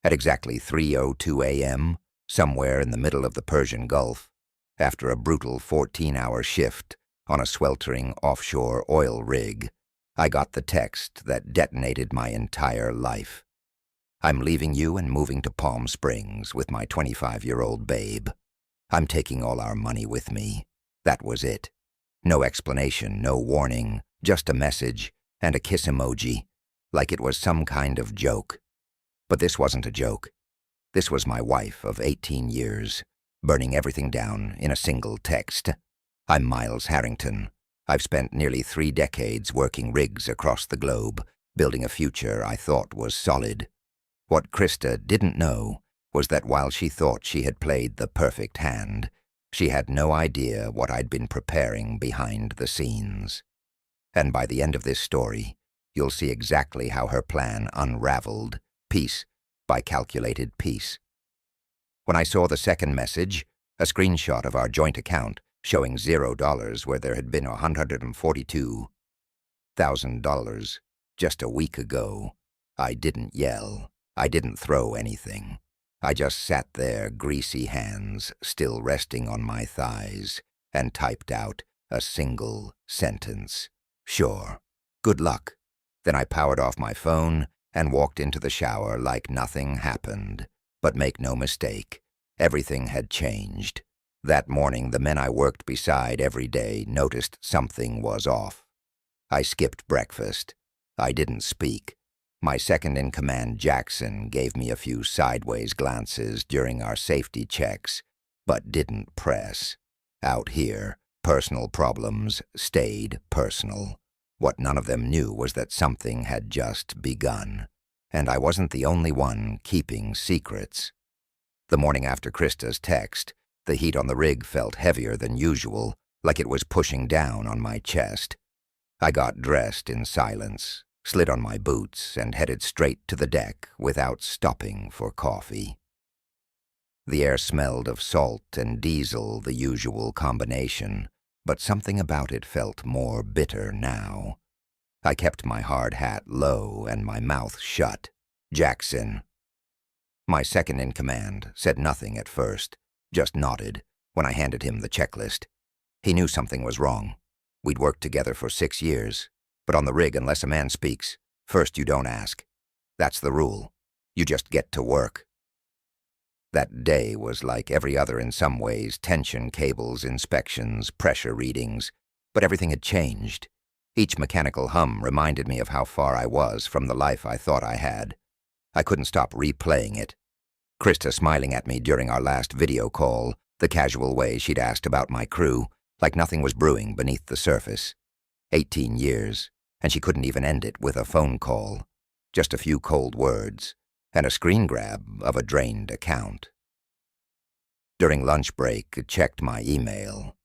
At exactly 3:02 a.m., somewhere in the middle of the Persian Gulf, after a brutal 14-hour shift on a sweltering offshore oil rig, I got the text that detonated my entire life. I'm leaving you and moving to Palm Springs with my 25-year-old babe. I'm taking all our money with me. That was it. No explanation, no warning, just a message and a kiss emoji, like it was some kind of joke. But this wasn't a joke. This was my wife of 18 years, burning everything down in a single text. I'm Miles Harrington. I've spent nearly 3 decades working rigs across the globe, building a future I thought was solid. What Krista didn't know was that while she thought she had played the perfect hand, she had no idea what I'd been preparing behind the scenes. And by the end of this story, you'll see exactly how her plan unraveled, piece by calculated piece. When I saw the second message, a screenshot of our joint account showing $0 where there had been $142,000 just a week ago, I didn't yell. I didn't throw anything. I just sat there, greasy hands still resting on my thighs, and typed out a single sentence. Sure. Good luck. Then I powered off my phone and walked into the shower like nothing happened. But make no mistake, everything had changed. That morning, the men I worked beside every day noticed something was off. I skipped breakfast. I didn't speak. My second-in-command, Jackson, gave me a few sideways glances during our safety checks, but didn't press. Out here, personal problems stayed personal. What none of them knew was that something had just begun, and I wasn't the only one keeping secrets. The morning after Krista's text, the heat on the rig felt heavier than usual, like it was pushing down on my chest. I got dressed in silence, slid on my boots, and headed straight to the deck without stopping for coffee. The air smelled of salt and diesel, the usual combination, but something about it felt more bitter now. I kept my hard hat low and my mouth shut. Jackson. My second-in-command said nothing at first, just nodded when I handed him the checklist. He knew something was wrong. We'd worked together for 6 years. But on the rig, unless a man speaks, first you don't ask. That's the rule. You just get to work. That day was like every other in some ways, tension cables, inspections, pressure readings, but everything had changed. Each mechanical hum reminded me of how far I was from the life I thought I had. I couldn't stop replaying it. Krista smiling at me during our last video call, the casual way she'd asked about my crew, like nothing was brewing beneath the surface. 18 years. And she couldn't even end it with a phone call. Just a few cold words, and a screen grab of a drained account. During lunch break, I checked my email.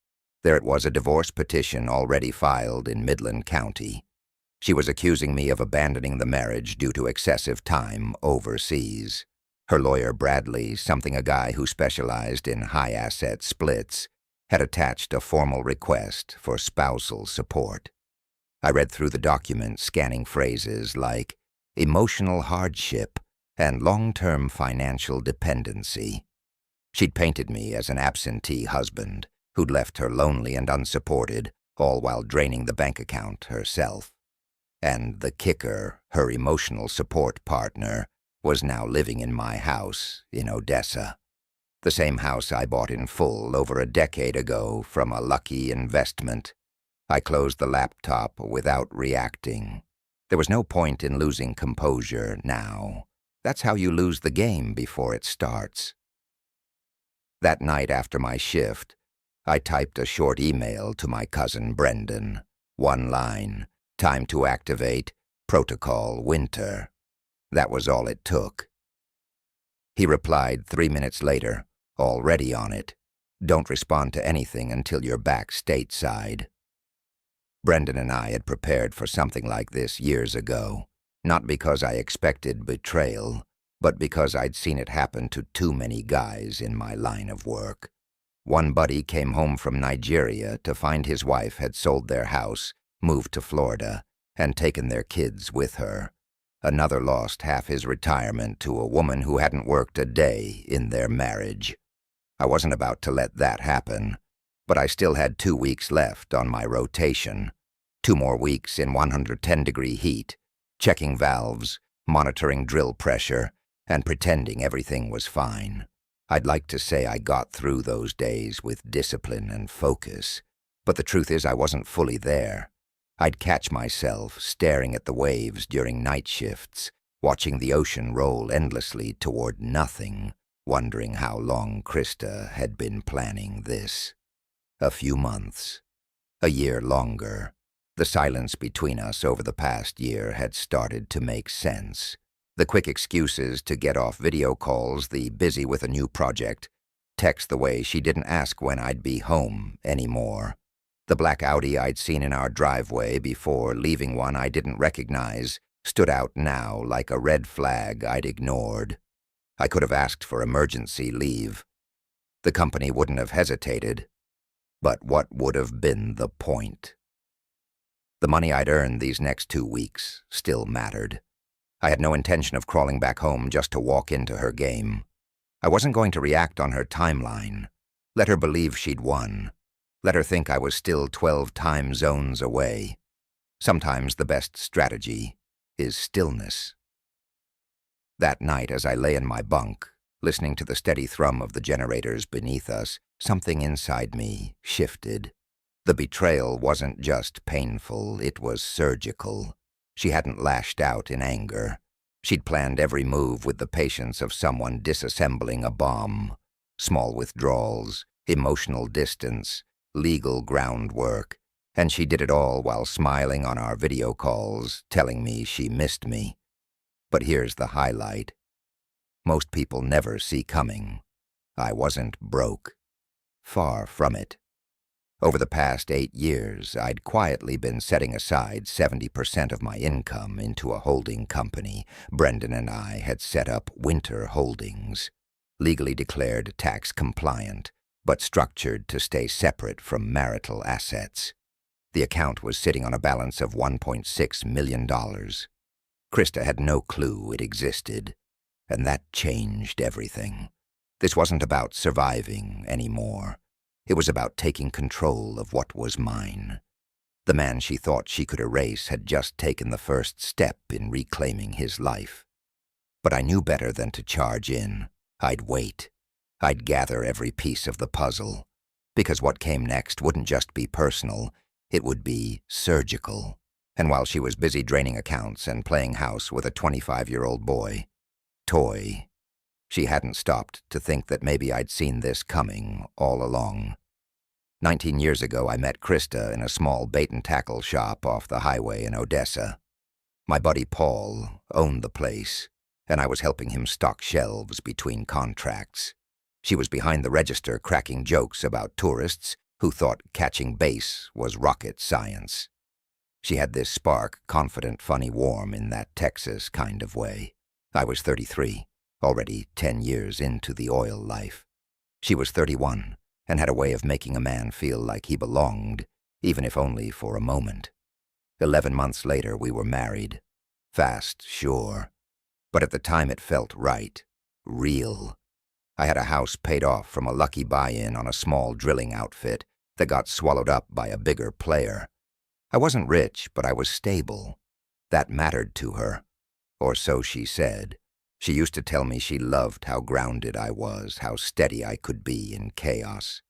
There it was, a divorce petition already filed in Midland County. She was accusing me of abandoning the marriage due to excessive time overseas. Her lawyer, Bradley, something a guy who specialized in high-asset splits, had attached a formal request for spousal support. I read through the document, scanning phrases like emotional hardship and long-term financial dependency. She'd painted me as an absentee husband who'd left her lonely and unsupported, all while draining the bank account herself. And the kicker, her emotional support partner, was now living in my house in Odessa. The same house I bought in full over a decade ago from a lucky investment. I closed the laptop without reacting. There was no point in losing composure now. That's how you lose the game before it starts. That night after my shift, I typed a short email to my cousin Brendan. 1 line, time to activate, protocol winter. That was all it took. He replied 3 minutes later, already on it. Don't respond to anything until you're back stateside. Brendan and I had prepared for something like this years ago, not because I expected betrayal, but because I'd seen it happen to too many guys in my line of work. One buddy came home from Nigeria to find his wife had sold their house, moved to Florida, and taken their kids with her. Another lost half his retirement to a woman who hadn't worked a day in their marriage. I wasn't about to let that happen, but I still had 2 weeks left on my rotation. 2 more weeks in 110-degree heat, checking valves, monitoring drill pressure, and pretending everything was fine. I'd like to say I got through those days with discipline and focus, but the truth is I wasn't fully there. I'd catch myself staring at the waves during night shifts, watching the ocean roll endlessly toward nothing, wondering how long Krista had been planning this. A few months. A year longer. The silence between us over the past year had started to make sense. The quick excuses to get off video calls, the busy with a new project, text the way she didn't ask when I'd be home anymore. The black Audi I'd seen in our driveway before leaving one I didn't recognize stood out now like a red flag I'd ignored. I could have asked for emergency leave. The company wouldn't have hesitated. But what would have been the point? The money I'd earned these next 2 weeks still mattered. I had no intention of crawling back home just to walk into her game. I wasn't going to react on her timeline. Let her believe she'd won. Let her think I was still 12 time zones away. Sometimes the best strategy is stillness. That night, as I lay in my bunk, listening to the steady thrum of the generators beneath us, something inside me shifted. The betrayal wasn't just painful, it was surgical. She hadn't lashed out in anger. She'd planned every move with the patience of someone disassembling a bomb. Small withdrawals, emotional distance, legal groundwork, and she did it all while smiling on our video calls, telling me she missed me. But here's the highlight. Most people never see coming. I wasn't broke. Far from it. Over the past 8 years, I'd quietly been setting aside 70% of my income into a holding company. Brendan and I had set up Winter Holdings, legally declared tax compliant, but structured to stay separate from marital assets. The account was sitting on a balance of $1.6 million. Krista had no clue it existed, and that changed everything. This wasn't about surviving anymore. It was about taking control of what was mine. The man she thought she could erase had just taken the first step in reclaiming his life. But I knew better than to charge in. I'd wait. I'd gather every piece of the puzzle, because what came next wouldn't just be personal, it would be surgical. And while she was busy draining accounts and playing house with a 25-year-old boy, toy, she hadn't stopped to think that maybe I'd seen this coming all along. 19 years ago, I met Krista in a small bait-and-tackle shop off the highway in Odessa. My buddy Paul owned the place, and I was helping him stock shelves between contracts. She was behind the register cracking jokes about tourists who thought catching bass was rocket science. She had this spark, confident, funny, warm in that Texas kind of way. I was 33, already 10 years into the oil life. She was 31, and had a way of making a man feel like he belonged, even if only for a moment. 11 months later, we were married. Fast, sure. But at the time it felt right. Real. I had a house paid off from a lucky buy-in on a small drilling outfit that got swallowed up by a bigger player. I wasn't rich, but I was stable. That mattered to her. Or so she said. She used to tell me she loved how grounded I was, how steady I could be in chaos.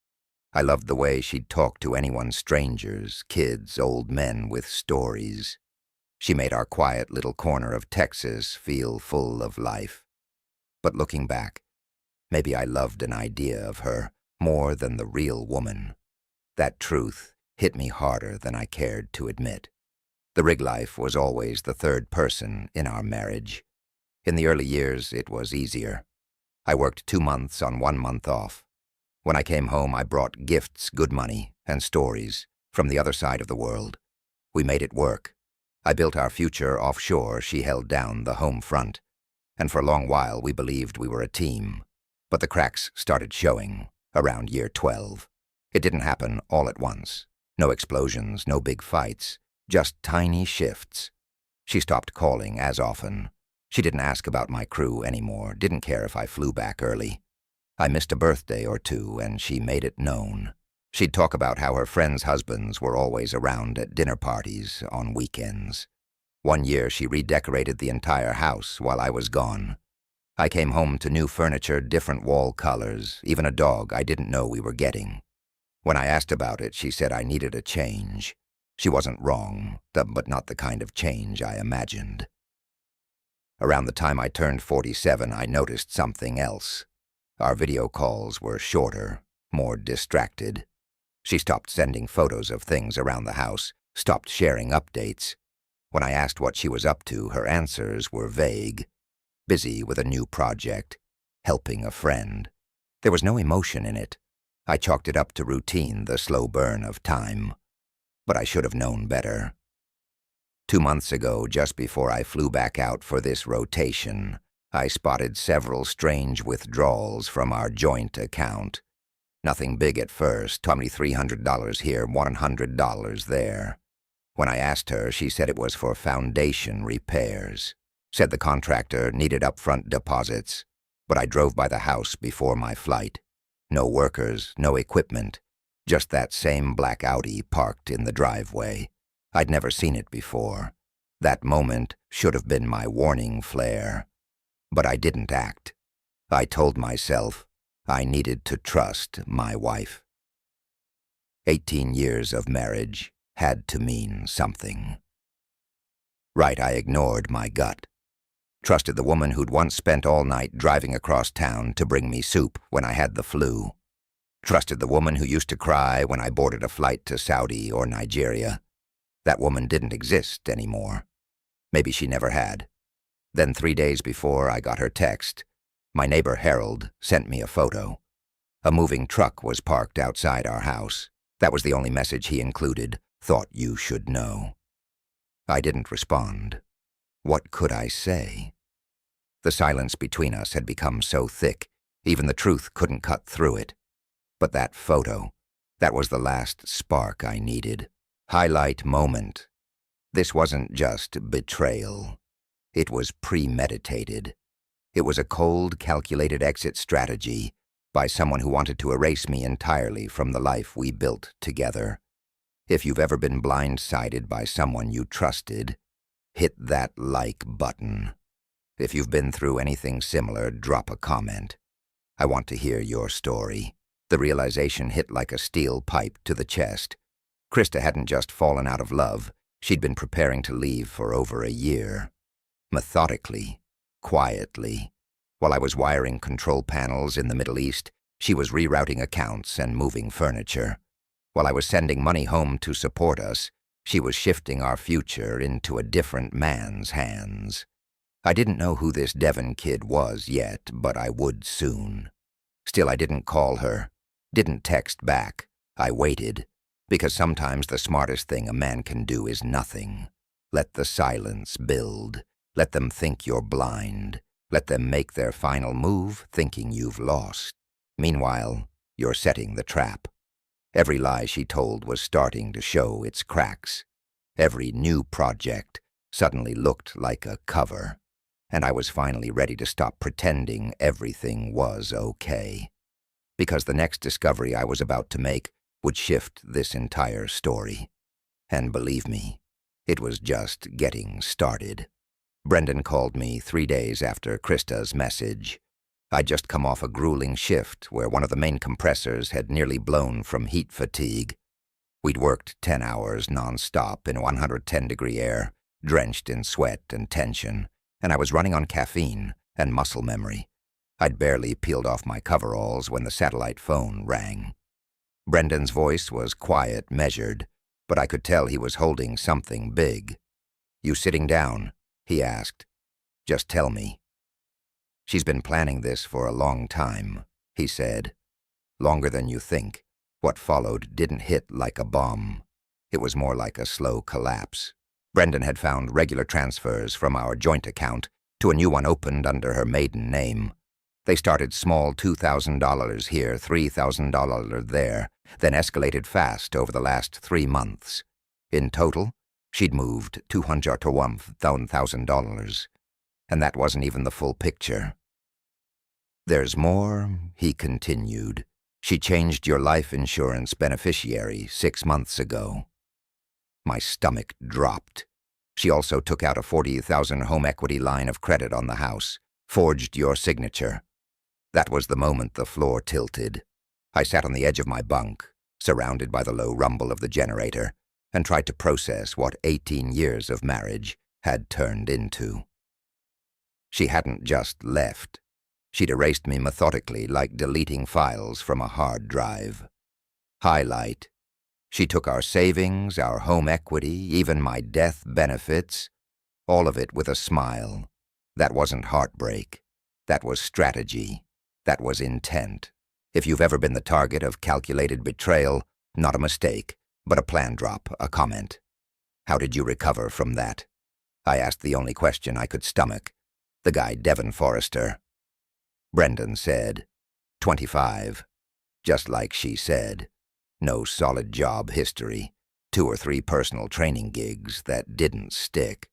I loved the way she'd talk to anyone, strangers, kids, old men with stories. She made our quiet little corner of Texas feel full of life. But looking back, maybe I loved an idea of her more than the real woman. That truth hit me harder than I cared to admit. The rig life was always the third person in our marriage. In the early years, it was easier. I worked 2 months on 1 month off. When I came home, I brought gifts, good money, and stories from the other side of the world. We made it work. I built our future offshore, she held down the home front. And for a long while, we believed we were a team. But the cracks started showing around year 12. It didn't happen all at once. No explosions, no big fights, just tiny shifts. She stopped calling as often. She didn't ask about my crew anymore, didn't care if I flew back early. I missed a birthday or two, and she made it known. She'd talk about how her friends' husbands were always around at dinner parties on weekends. One year she redecorated the entire house while I was gone. I came home to new furniture, different wall colors, even a dog I didn't know we were getting. When I asked about it, she said I needed a change. She wasn't wrong, but not the kind of change I imagined. Around the time I turned 47, I noticed something else. Our video calls were shorter, more distracted. She stopped sending photos of things around the house, stopped sharing updates. When I asked what she was up to, her answers were vague. Busy with a new project, helping a friend. There was no emotion in it. I chalked it up to routine, the slow burn of time. But I should have known better. 2 months ago, just before I flew back out for this rotation, I spotted several strange withdrawals from our joint account. Nothing big at first, $2,300 here, $100 there. When I asked her, she said it was for foundation repairs. Said the contractor needed upfront deposits, but I drove by the house before my flight. No workers, no equipment, just that same black Audi parked in the driveway. I'd never seen it before. That moment should have been my warning flare. But I didn't act. I told myself I needed to trust my wife. 18 years of marriage had to mean something. Right, I ignored my gut. Trusted the woman who'd once spent all night driving across town to bring me soup when I had the flu. Trusted the woman who used to cry when I boarded a flight to Saudi or Nigeria. That woman didn't exist anymore. Maybe she never had. Then 3 days before I got her text, my neighbor Harold sent me a photo. A moving truck was parked outside our house. That was the only message he included. Thought you should know. I didn't respond. What could I say? The silence between us had become so thick, even the truth couldn't cut through it. But that photo, that was the last spark I needed. Highlight moment. This wasn't just betrayal. It was premeditated. It was a cold, calculated exit strategy by someone who wanted to erase me entirely from the life we built together. If you've ever been blindsided by someone you trusted, hit that like button. If you've been through anything similar, drop a comment. I want to hear your story. The realization hit like a steel pipe to the chest. Krista hadn't just fallen out of love. She'd been preparing to leave for over a year. Methodically, quietly. While I was wiring control panels in the Middle East, she was rerouting accounts and moving furniture. While I was sending money home to support us, she was shifting our future into a different man's hands. I didn't know who this Devon kid was yet, but I would soon. Still, I didn't call her, didn't text back. I waited, because sometimes the smartest thing a man can do is nothing. Let the silence build. Let them think you're blind. Let them make their final move thinking you've lost. Meanwhile, you're setting the trap. Every lie she told was starting to show its cracks. Every new project suddenly looked like a cover, and I was finally ready to stop pretending everything was okay. Because the next discovery I was about to make would shift this entire story. And believe me, it was just getting started. Brendan called me 3 days after Krista's message. I'd just come off a grueling shift where one of the main compressors had nearly blown from heat fatigue. We'd worked 10 hours non-stop in 110-degree air, drenched in sweat and tension, and I was running on caffeine and muscle memory. I'd barely peeled off my coveralls when the satellite phone rang. Brendan's voice was quiet, measured, but I could tell he was holding something big. "You sitting down?" he asked. "Just tell me." "She's been planning this for a long time," he said. "Longer than you think. What followed didn't hit like a bomb. It was more like a slow collapse. Brendan had found regular transfers from our joint account to a new one opened under her maiden name. They started small, $2,000 here, $3,000 there, then escalated fast over the last 3 months. In total, She'd moved $201,000, and that wasn't even the full picture. There's more, he continued. She changed your life insurance beneficiary 6 months ago. My stomach dropped. She also took out a $40,000 home equity line of credit on the house, forged your signature. That was the moment the floor tilted. I sat on the edge of my bunk, surrounded by the low rumble of the generator, and tried to process what 18 years of marriage had turned into. She hadn't just left. She'd erased me methodically, like deleting files from a hard drive. Highlight: she took our savings, our home equity, even my death benefits, all of it with a smile. That wasn't heartbreak. That was strategy. That was intent. If you've ever been the target of calculated betrayal, not a mistake, but a plan drop, a comment. How did you recover from that? I asked the only question I could stomach. The guy Devon Forrester. Brendan said, 25. Just like she said. No solid job history. 2 or 3 personal training gigs that didn't stick.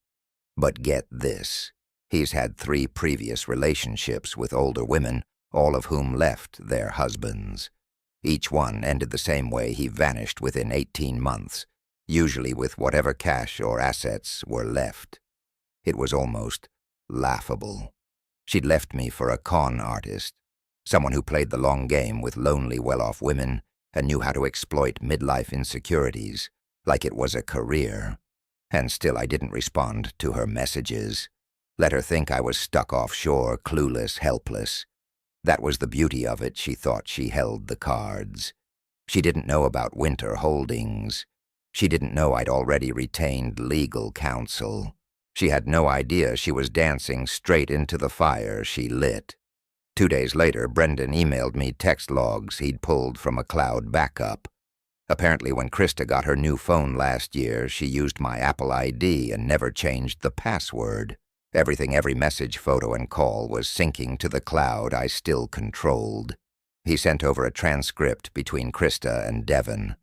But get this. He's had 3 previous relationships with older women, all of whom left their husbands. Each one ended the same way he vanished within 18 months, usually with whatever cash or assets were left. It was almost laughable. She'd left me for a con artist, someone who played the long game with lonely, well-off women and knew how to exploit midlife insecurities like it was a career. And still I didn't respond to her messages. Let her think I was stuck offshore, clueless, helpless. That was the beauty of it. She thought she held the cards. She didn't know about Winter Holdings. She didn't know I'd already retained legal counsel. She had no idea she was dancing straight into the fire she lit. 2 days later, Brendan emailed me text logs he'd pulled from a cloud backup. Apparently, when Krista got her new phone last year, she used my Apple ID and never changed the password. Everything, every message, photo, and call was syncing to the cloud I still controlled. He sent over a transcript between Krista and Devon.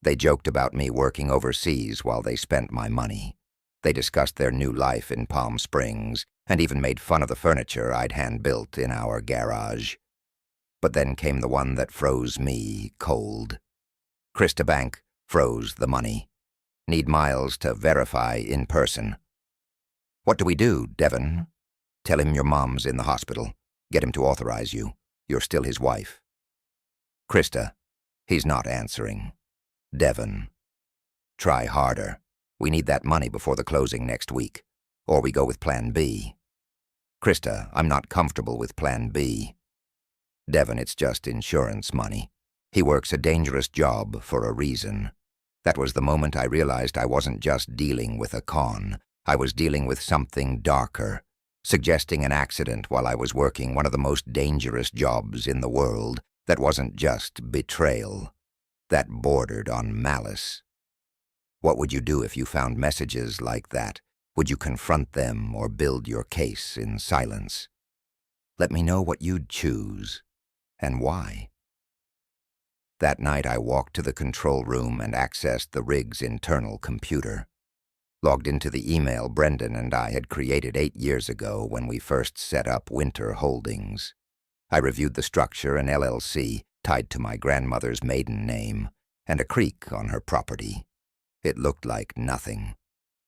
They joked about me working overseas while they spent my money. They discussed their new life in Palm Springs and even made fun of the furniture I'd hand-built in our garage. But then came the one that froze me cold. Krista Bank froze the money. Need Miles to verify in person. What do we do, Devon? Tell him your mom's in the hospital. Get him to authorize you. You're still his wife. Krista. He's not answering. Devon. Try harder. We need that money before the closing next week. Or we go with Plan B. Krista, I'm not comfortable with Plan B. Devon, it's just insurance money. He works a dangerous job for a reason. That was the moment I realized I wasn't just dealing with a con. I was dealing with something darker, suggesting an accident while I was working one of the most dangerous jobs in the world that wasn't just betrayal, that bordered on malice. What would you do if you found messages like that? Would you confront them or build your case in silence? Let me know what you'd choose, and why. That night I walked to the control room and accessed the rig's internal computer. Logged into the email Brendan and I had created 8 years ago when we first set up Winter Holdings. I reviewed the structure, an LLC tied to my grandmother's maiden name, and a creek on her property. It looked like nothing.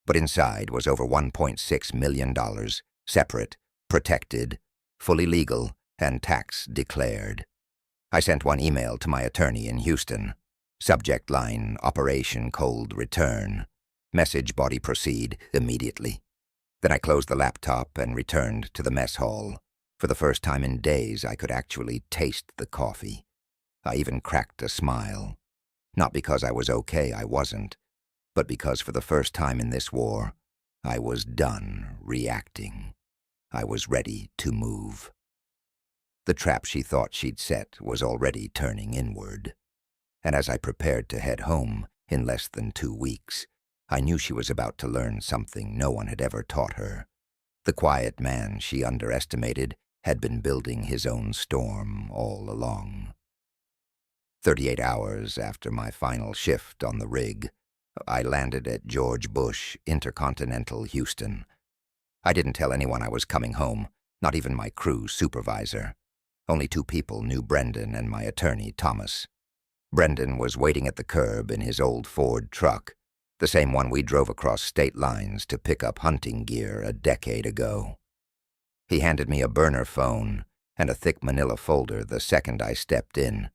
But inside was over $1.6 million, separate, protected, fully legal, and tax declared. I sent one email to my attorney in Houston. Subject line, Operation Cold Return. Message body, proceed immediately. Then I closed the laptop and returned to the mess hall. For the first time in days, I could actually taste the coffee. I even cracked a smile. Not because I was okay, I wasn't, but because for the first time in this war, I was done reacting. I was ready to move. The trap she thought she'd set was already turning inward. And as I prepared to head home in less than 2 weeks, I knew she was about to learn something no one had ever taught her. The quiet man she underestimated had been building his own storm all along. 38 hours after my final shift on the rig, I landed at George Bush, Intercontinental, Houston. I didn't tell anyone I was coming home, not even my crew supervisor. Only 2 people knew Brendan and my attorney, Thomas. Brendan was waiting at the curb in his old Ford truck, the same one we drove across state lines to pick up hunting gear a decade ago. He handed me a burner phone and a thick manila folder the second I stepped in.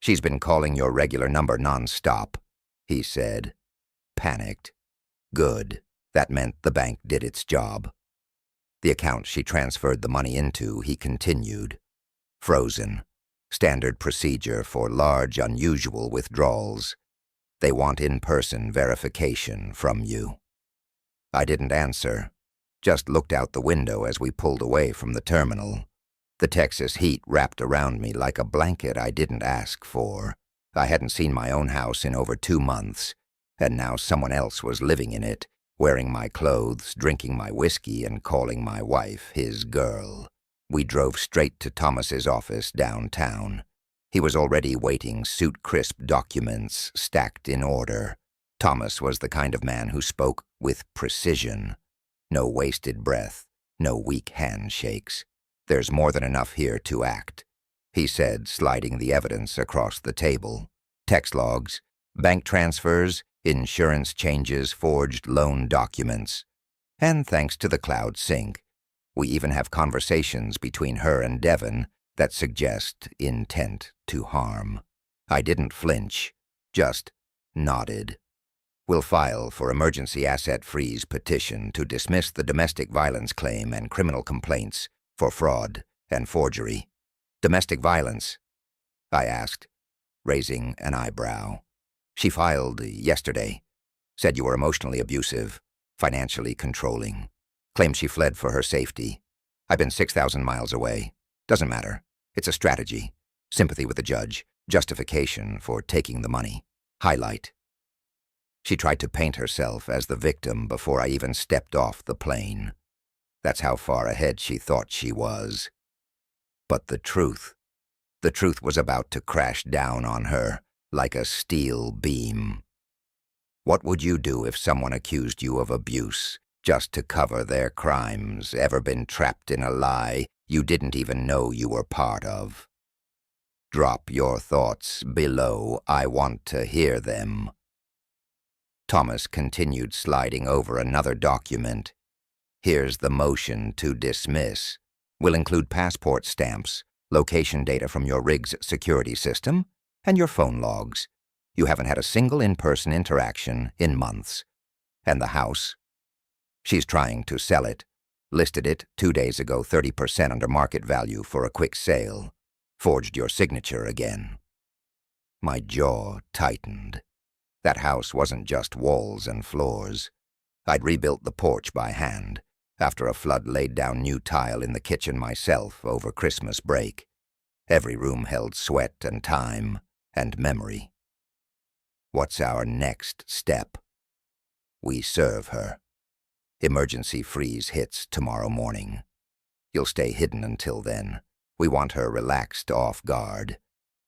"She's been calling your regular number non-stop," he said. Panicked. Good. That meant the bank did its job. The account she transferred the money into, he continued. Frozen. Standard procedure for large, unusual withdrawals. They want in-person verification from you. I didn't answer, just looked out the window as we pulled away from the terminal. The Texas heat wrapped around me like a blanket I didn't ask for. I hadn't seen my own house in over 2 months, and now someone else was living in it, wearing my clothes, drinking my whiskey, and calling my wife his girl. We drove straight to Thomas's office downtown. He was already waiting, suit-crisp documents stacked in order. Thomas was the kind of man who spoke with precision. No wasted breath, no weak handshakes. "There's more than enough here to act," he said, sliding the evidence across the table. Text logs, bank transfers, insurance changes, forged loan documents. And thanks to the cloud sync, we even have conversations between her and Devon that suggest intent to harm. I didn't flinch, just nodded. "We'll file for emergency asset freeze petition to dismiss the domestic violence claim and criminal complaints for fraud and forgery." "Domestic violence?" I asked, raising an eyebrow. "She filed yesterday. Said you were emotionally abusive, financially controlling. Claimed she fled for her safety. I've been 6,000 miles away. Doesn't matter. It's a strategy. Sympathy with the judge. Justification for taking the money. Highlight. She tried to paint herself as the victim before I even stepped off the plane. That's how far ahead she thought she was. But the truth was about to crash down on her like a steel beam. What would you do if someone accused you of abuse just to cover their crimes? Ever been trapped in a lie you didn't even know you were part of? Drop your thoughts below. I want to hear them. Thomas continued sliding over another document. Here's the motion to dismiss. Will include passport stamps, location data from your rig's security system, and your phone logs. You haven't had a single in-person interaction in months. And the house? She's trying to sell it. Listed it 2 days ago, 30% under market value for a quick sale. Forged your signature again. My jaw tightened. That house wasn't just walls and floors. I'd rebuilt the porch by hand, after a flood laid down new tile in the kitchen myself over Christmas break. Every room held sweat and time and memory. What's our next step? We serve her. Emergency freeze hits tomorrow morning. You'll stay hidden until then. We want her relaxed off guard.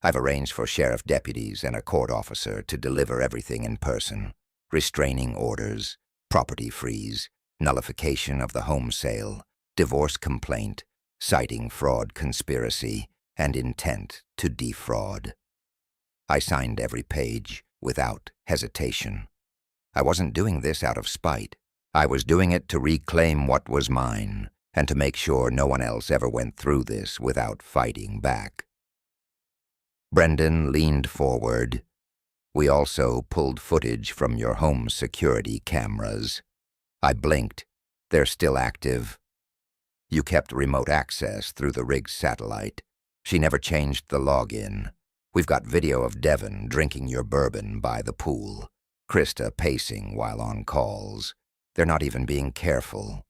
I've arranged for sheriff deputies and a court officer to deliver everything in person. Restraining orders, property freeze, nullification of the home sale, divorce complaint, citing fraud conspiracy, and intent to defraud. I signed every page without hesitation. I wasn't doing this out of spite. I was doing it to reclaim what was mine and to make sure no one else ever went through this without fighting back. Brendan leaned forward. We also pulled footage from your home security cameras. I blinked. They're still active. You kept remote access through the rig's satellite. She never changed the login. We've got video of Devon drinking your bourbon by the pool. Krista pacing while on calls. They're not even being careful.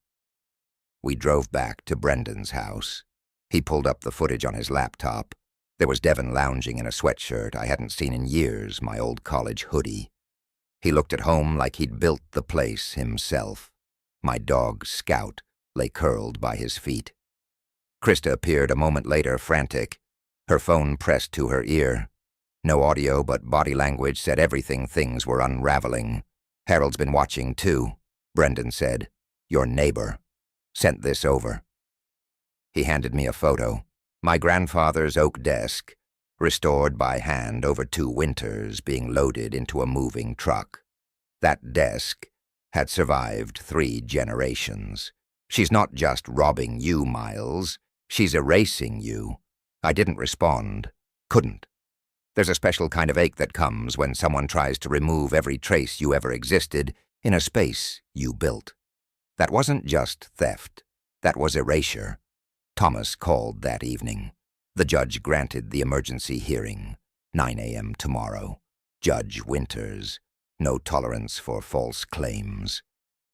We drove back to Brendan's house. He pulled up the footage on his laptop. There was Devon lounging in a sweatshirt I hadn't seen in years, my old college hoodie. He looked at home like he'd built the place himself. My dog, Scout, lay curled by his feet. Krista appeared a moment later, frantic, her phone pressed to her ear. No audio, but body language said everything things were unraveling. Harold's been watching too, Brendan said. Your neighbor. Sent this over. He handed me a photo. My grandfather's oak desk, restored by hand over 2 winters, being loaded into a moving truck. That desk had survived 3 generations. She's not just robbing you, Miles. She's erasing you. I didn't respond. Couldn't. There's a special kind of ache that comes when someone tries to remove every trace you ever existed in a space you built. That wasn't just theft. That was erasure. Thomas called that evening. The judge granted the emergency hearing. 9 a.m. tomorrow. Judge Winters. No tolerance for false claims.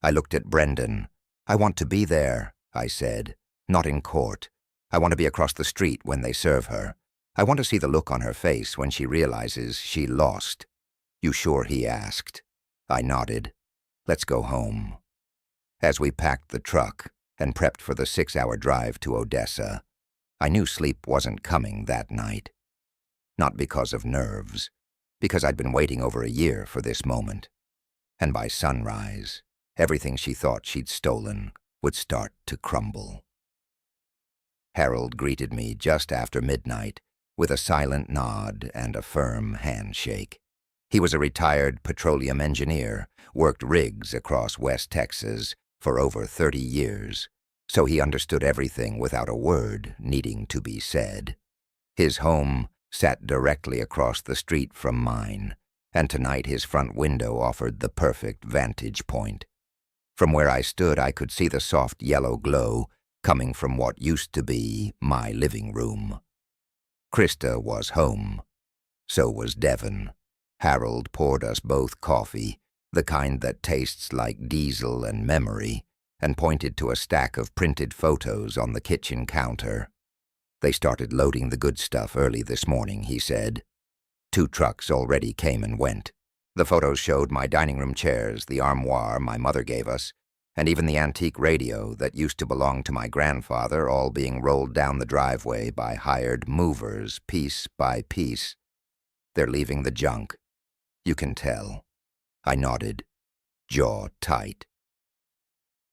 I looked at Brendan. I want to be there, I said. Not in court. I want to be across the street when they serve her. I want to see the look on her face when she realizes she lost. You sure? He asked. I nodded. Let's go home. As we packed the truck and prepped for the 6-hour drive to Odessa, I knew sleep wasn't coming that night. Not because of nerves, because I'd been waiting over a year for this moment. And by sunrise, everything she thought she'd stolen would start to crumble. Harold greeted me just after midnight with a silent nod and a firm handshake. He was a retired petroleum engineer, worked rigs across West Texas for over 30 years, so he understood everything without a word needing to be said. His home sat directly across the street from mine, and tonight his front window offered the perfect vantage point. From where I stood, I could see the soft yellow glow coming from what used to be my living room. Krista was home. So was Devon. Harold poured us both coffee, the kind that tastes like diesel and memory, and pointed to a stack of printed photos on the kitchen counter. They started loading the good stuff early this morning, he said. 2 trucks already came and went. The photos showed my dining room chairs, the armoire my mother gave us, and even the antique radio that used to belong to my grandfather, all being rolled down the driveway by hired movers, piece by piece. They're leaving the junk. You can tell. I nodded, jaw tight.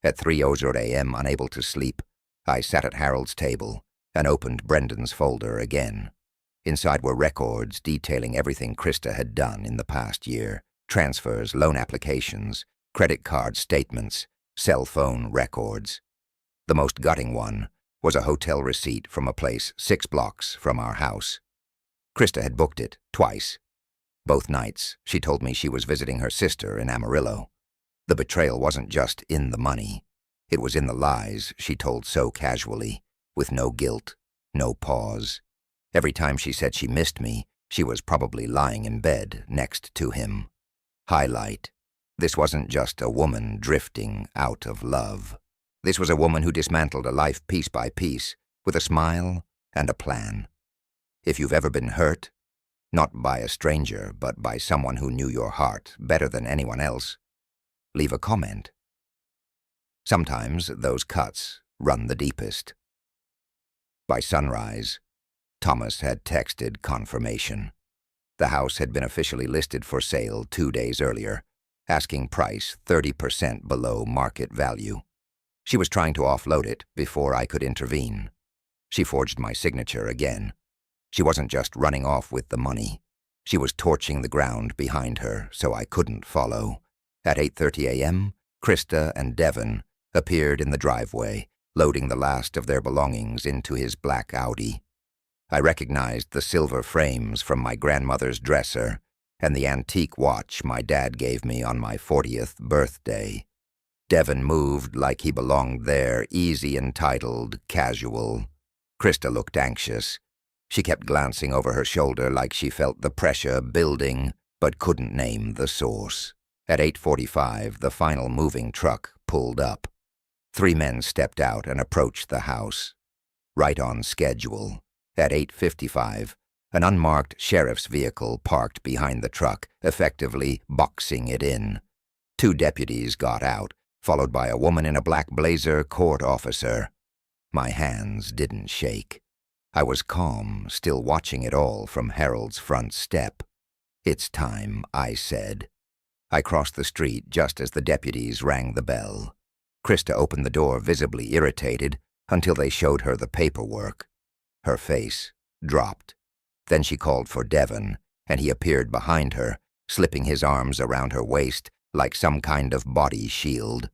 At 3:00 a.m., unable to sleep, I sat at Harold's table and opened Brendan's folder again. Inside were records detailing everything Krista had done in the past year: transfers, loan applications, credit card statements, cell phone records. The most gutting one was a hotel receipt from a place 6 blocks from our house. Krista had booked it twice. Both nights, she told me she was visiting her sister in Amarillo. The betrayal wasn't just in the money. It was in the lies she told so casually, with no guilt, no pause. Every time she said she missed me, she was probably lying in bed next to him. Highlight: this wasn't just a woman drifting out of love. This was a woman who dismantled a life piece by piece, with a smile and a plan. If you've ever been hurt, not by a stranger, but by someone who knew your heart better than anyone else, leave a comment. Sometimes those cuts run the deepest. By sunrise, Thomas had texted confirmation. The house had been officially listed for sale 2 days earlier, asking price 30% below market value. She was trying to offload it before I could intervene. She forged my signature again. She wasn't just running off with the money. She was torching the ground behind her so I couldn't follow. At 8:30 a.m., Krista and Devon appeared in the driveway, loading the last of their belongings into his black Audi. I recognized the silver frames from my grandmother's dresser and the antique watch my dad gave me on my 40th birthday. Devon moved like he belonged there, easy, entitled, casual. Krista looked anxious. She kept glancing over her shoulder like she felt the pressure building, but couldn't name the source. At 8:45, the final moving truck pulled up. 3 men stepped out and approached the house. Right on schedule. At 8:55, an unmarked sheriff's vehicle parked behind the truck, effectively boxing it in. 2 deputies got out, followed by a woman in a black blazer court officer. My hands didn't shake. I was calm, still watching it all from Harold's front step. "It's time," I said. I crossed the street just as the deputies rang the bell. Krista opened the door, visibly irritated, until they showed her the paperwork. Her face dropped. Then she called for Devon, and he appeared behind her, slipping his arms around her waist like some kind of body shield.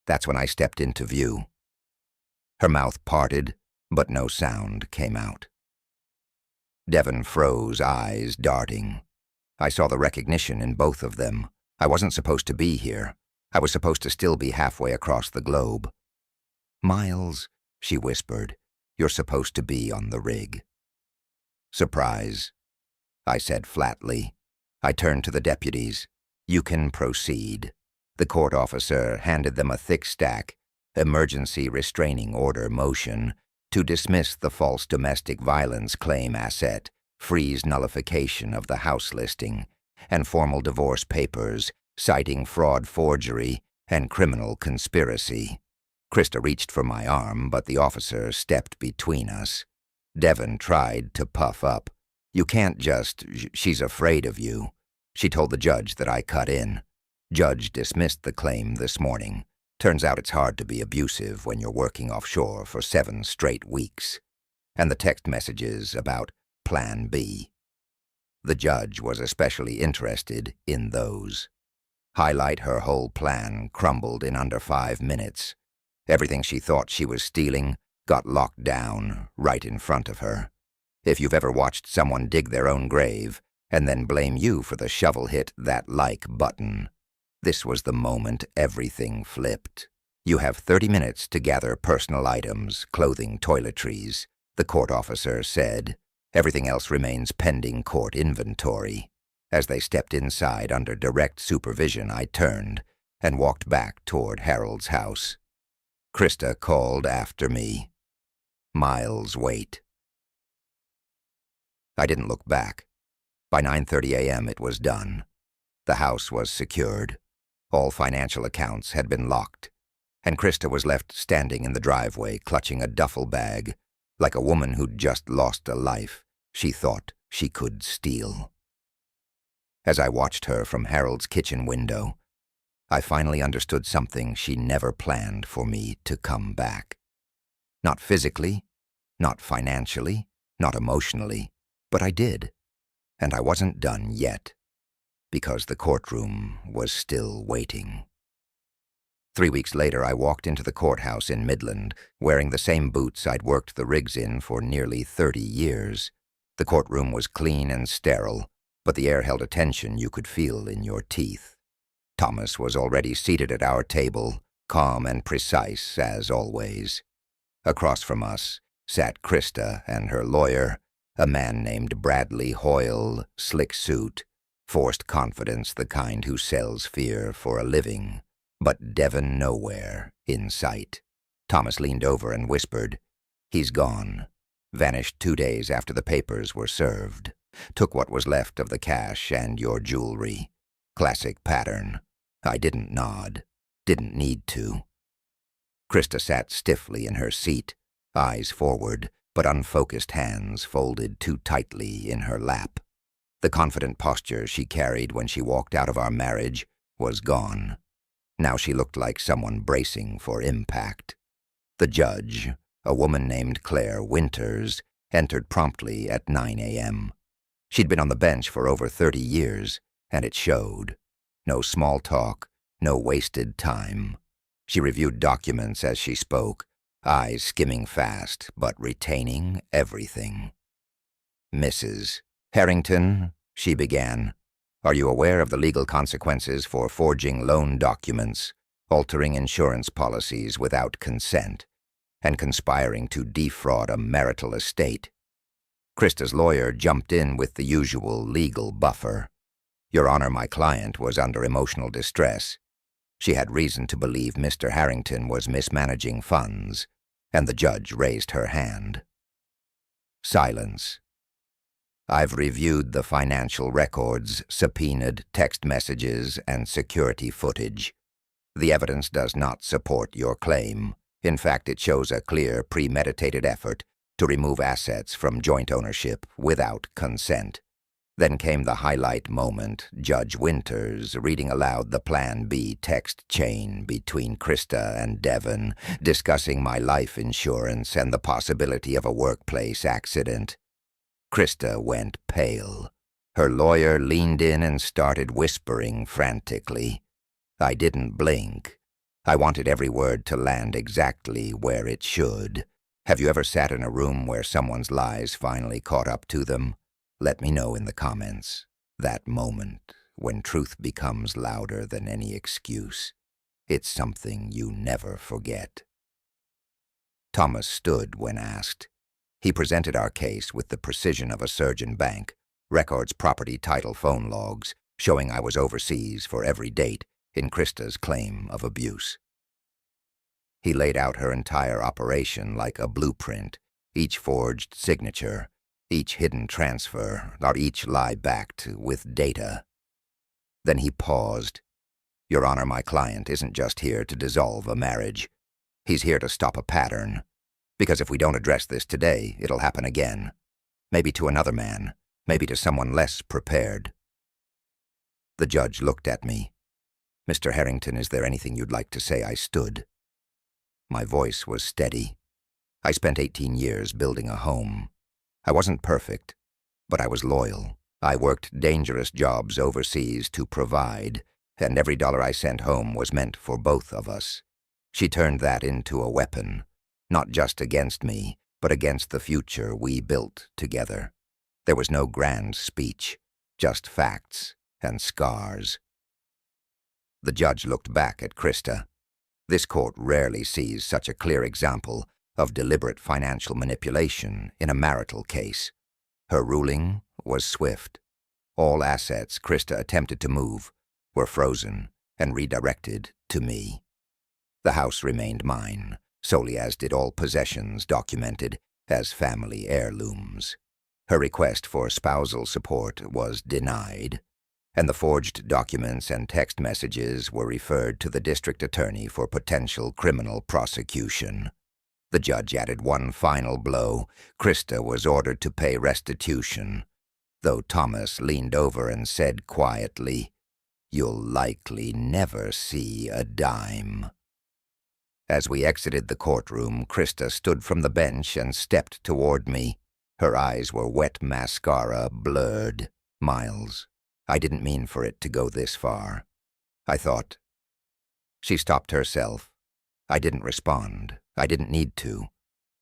That's when I stepped into view. Her mouth parted, but no sound came out. Devon froze, eyes darting. I saw the recognition in both of them. I wasn't supposed to be here. I was supposed to still be halfway across the globe. "Miles," she whispered, "you're supposed to be on the rig." "Surprise," I said flatly. I turned to the deputies. "You can proceed." The court officer handed them a thick stack, emergency restraining order motion, to dismiss the false domestic violence claim asset, freeze nullification of the house listing, and formal divorce papers citing fraud, forgery, and criminal conspiracy. Krista reached for my arm, but the officer stepped between us. Devon tried to puff up. "You can't just, she's afraid of you." She told the judge that I cut in. Judge dismissed the claim this morning. Turns out it's hard to be abusive when you're working offshore for 7 straight weeks. And the text messages about Plan B. The judge was especially interested in those. Highlight her whole plan crumbled in under 5 minutes. Everything she thought she was stealing got locked down right in front of her. If you've ever watched someone dig their own grave and then blame you for the shovel hit that like button, this was the moment everything flipped. "You have 30 minutes to gather personal items, clothing, toiletries," the court officer said. "Everything else remains pending court inventory." As they stepped inside under direct supervision, I turned and walked back toward Harold's house. Krista called after me, "Miles, wait." I didn't look back. By 9:30 a.m. it was done. The house was secured. All financial accounts had been locked, and Krista was left standing in the driveway clutching a duffel bag like a woman who'd just lost a life she thought she could steal. As I watched her from Harold's kitchen window, I finally understood something she never planned for me to come back. Not physically, not financially, not emotionally, but I did. And I wasn't done yet, because the courtroom was still waiting. 3 weeks later, I walked into the courthouse in Midland, wearing the same boots I'd worked the rigs in for nearly 30 years. The courtroom was clean and sterile, but the air held a tension you could feel in your teeth. Thomas was already seated at our table, calm and precise as always. Across from us sat Krista and her lawyer, a man named Bradley Hoyle, slick suit, forced confidence, the kind who sells fear for a living, but Devon nowhere in sight. Thomas leaned over and whispered, "He's gone. Vanished 2 days after the papers were served. Took what was left of the cash and your jewelry. Classic pattern." I didn't nod. Didn't need to. Krista sat stiffly in her seat, eyes forward, but unfocused hands folded too tightly in her lap. The confident posture she carried when she walked out of our marriage was gone. Now she looked like someone bracing for impact. The judge, a woman named Claire Winters, entered promptly at 9 a.m. She'd been on the bench for over 30 years, and it showed. No small talk, no wasted time. She reviewed documents as she spoke, eyes skimming fast, but retaining everything. "Mrs. Harrington," she began, "are you aware of the legal consequences for forging loan documents, altering insurance policies without consent, and conspiring to defraud a marital estate?" Krista's lawyer jumped in with the usual legal buffer. "Your Honor, my client was under emotional distress. She had reason to believe Mr. Harrington was mismanaging funds," and the judge raised her hand. Silence. "I've reviewed the financial records, subpoenaed text messages, and security footage. The evidence does not support your claim. In fact, it shows a clear, premeditated effort to remove assets from joint ownership without consent. Then came the highlight moment, Judge Winters reading aloud the Plan B text chain between Krista and Devon, discussing my life insurance and the possibility of a workplace accident. Krista went pale. Her lawyer leaned in and started whispering frantically. I didn't blink. I wanted every word to land exactly where it should. Have you ever sat in a room where someone's lies finally caught up to them? Let me know in the comments. That moment when truth becomes louder than any excuse. It's something you never forget. Thomas stood when asked. He presented our case with the precision of a surgeon bank, records, property, title, phone logs, showing I was overseas for every date in Krista's claim of abuse. He laid out her entire operation like a blueprint, each forged signature, each hidden transfer, or each lie backed with data. Then he paused. Your Honor, my client isn't just here to dissolve a marriage. He's here to stop a pattern. Because if we don't address this today, it'll happen again. Maybe to another man, maybe to someone less prepared. The judge looked at me. Mr. Harrington, is there anything you'd like to say? I stood. My voice was steady. I spent 18 years building a home. I wasn't perfect, but I was loyal. I worked dangerous jobs overseas to provide, and every dollar I sent home was meant for both of us. She turned that into a weapon, not just against me, but against the future we built together. There was no grand speech, just facts and scars. The judge looked back at Krista. This court rarely sees such a clear example of deliberate financial manipulation in a marital case. Her ruling was swift. All assets Krista attempted to move were frozen and redirected to me. The house remained mine, solely as did all possessions documented as family heirlooms. Her request for spousal support was denied, and the forged documents and text messages were referred to the district attorney for potential criminal prosecution. The judge added one final blow. Krista was ordered to pay restitution, though Thomas leaned over and said quietly, "You'll likely never see a dime." As we exited the courtroom, Krista stood from the bench and stepped toward me. Her eyes were wet mascara, blurred. Miles, I didn't mean for it to go this far. I thought. She stopped herself. I didn't respond. I didn't need to.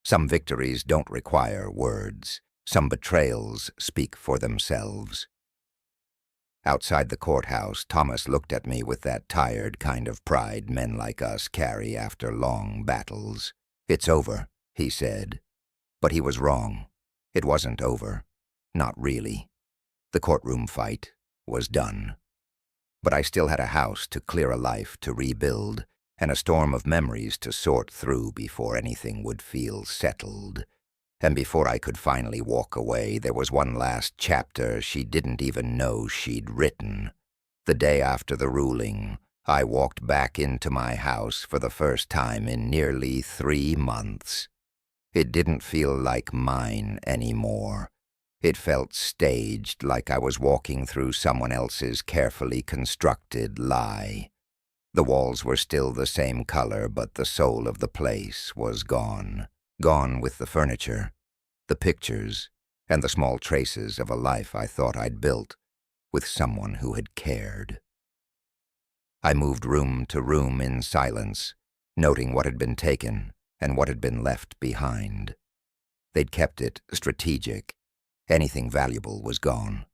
Some victories don't require words. Some betrayals speak for themselves. Outside the courthouse, Thomas looked at me with that tired kind of pride men like us carry after long battles. "It's over," he said. But he was wrong. It wasn't over. Not really. The courtroom fight was done. But I still had a house to clear, a life to rebuild, and a storm of memories to sort through before anything would feel settled. And before I could finally walk away, there was one last chapter she didn't even know she'd written. The day after the ruling, I walked back into my house for the first time in nearly 3 months. It didn't feel like mine anymore. It felt staged, like I was walking through someone else's carefully constructed lie. The walls were still the same color, but the soul of the place was gone. Gone with the furniture, the pictures, and the small traces of a life I thought I'd built with someone who had cared. I moved room to room in silence, noting what had been taken and what had been left behind. They'd kept it strategic. Anything valuable was gone.